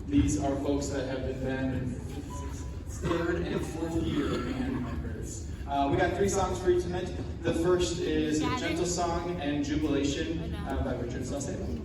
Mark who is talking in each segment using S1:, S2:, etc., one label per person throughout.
S1: These are folks that have been band third and fourth year band members. We got 3 songs for you tonight. The first is Gentle Song and Jubilation by Richard Saucedo.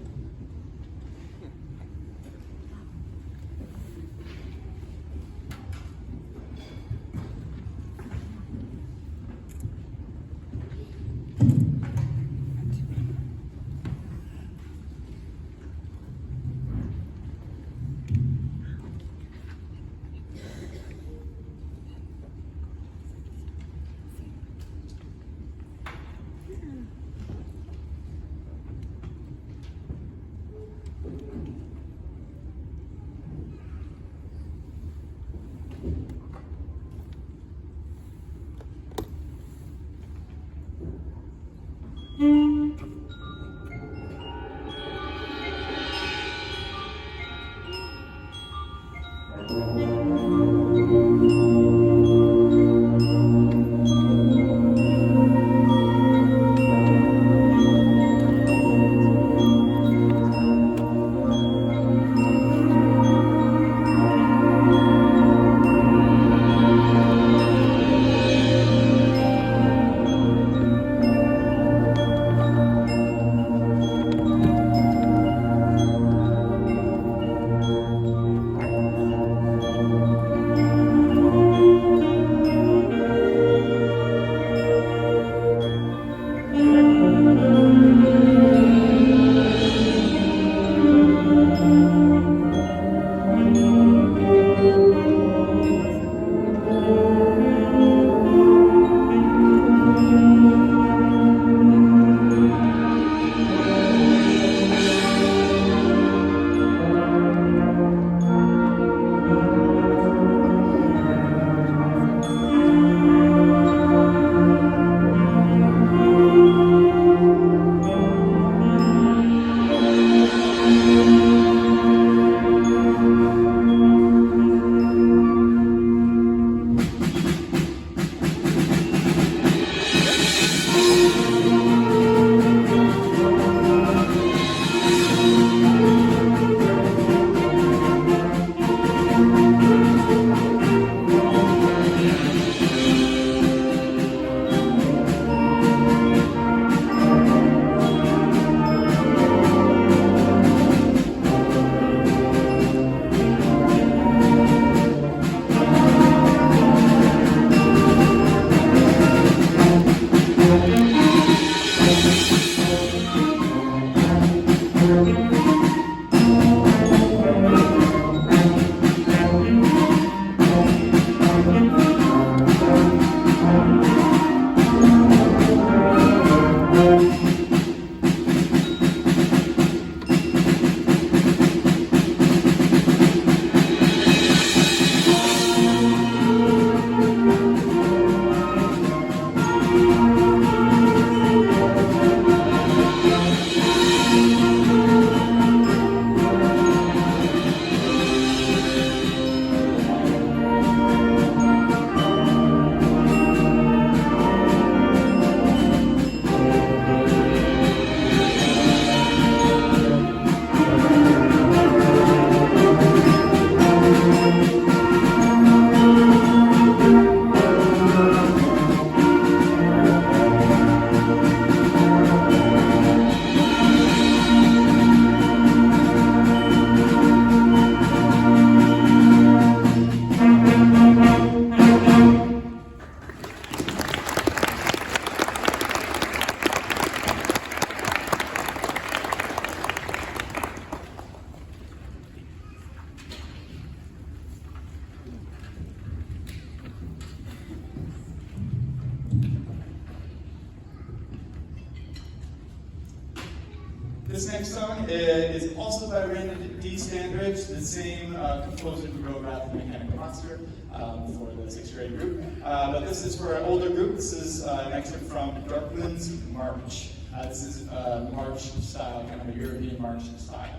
S1: This next song is also by Randy D. Standridge, the same composer who wrote Wrath of the Mechanical Monster for the 6th grade group. But this is for an older group. This is an excerpt from Darkman's March. This is march style, kind of a European march style.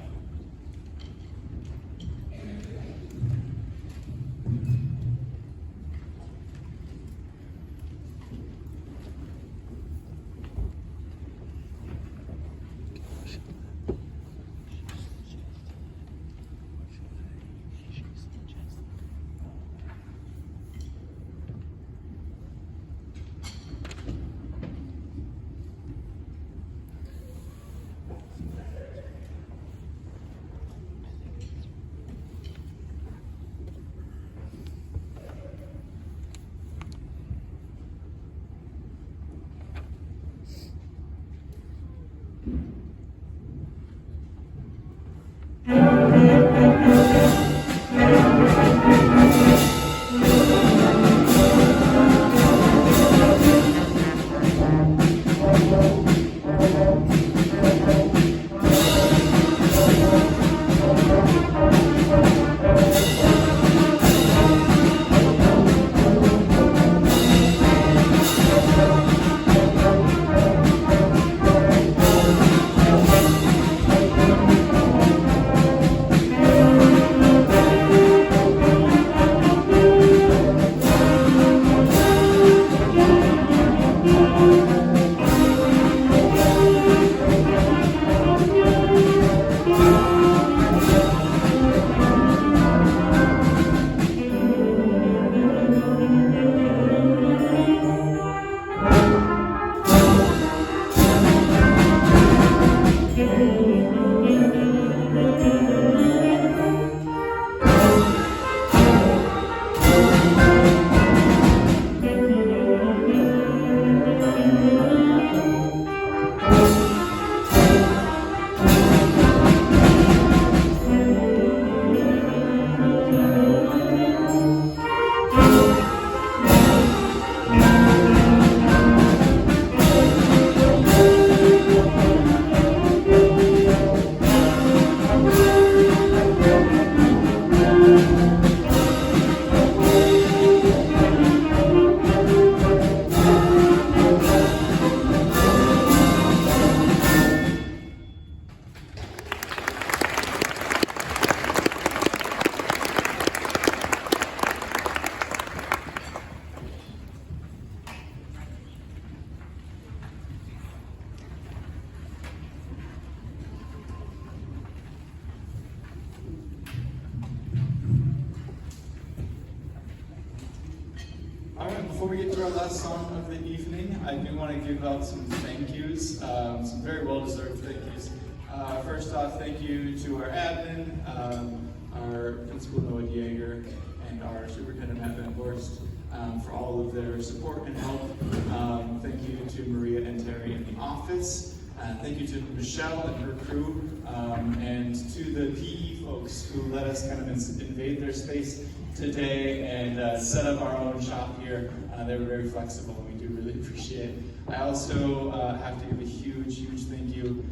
S1: before we get to our last song of the evening, I do want to give out some thank yous, some very well-deserved thank yous. First off, thank you to our admin, our principal Noah Yeager, and our superintendent Matt Van Horst for all of their support and help. Thank you to Maria and Terry in the office. Thank you to Michelle and her crew, and to the PE folks who let us kind of invade their space today and set up our own shop here. They were very flexible, and we do really appreciate it. I also have to give a huge, huge thank you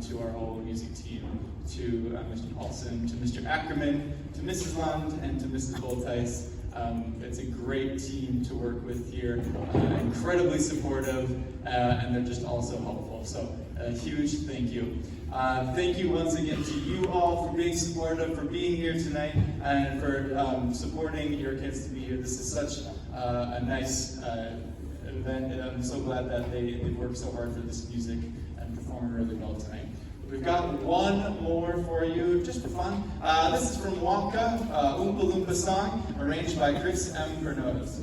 S1: to our whole music team, to Mr. Paulson, to Mr. Ackerman, to Mrs. Lund, and to Mrs. Boltheis. It's a great team to work with here, incredibly supportive, and they're just also helpful. So a huge thank you. Thank you once again to you all for being supportive, for being here tonight, and for supporting your kids to be here. This is such a nice event, and I'm so glad that they worked so hard for this music and performed really well tonight. We've got one more for you, just for fun. This is from Wonka, Oompa Loompa song, arranged by Chris M. Pernoz.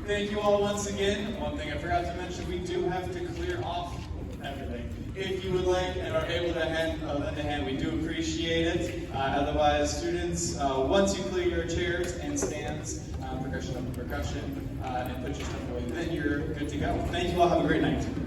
S1: Thank you all once again. One thing I forgot to mention, we do have to clear off everything. If you would like and are able to lend a hand, we do appreciate it. Otherwise, students, once you clear your chairs and stands, percussion up to percussion, and put your stuff away, then you're good to go. Thank you all. Have a great night.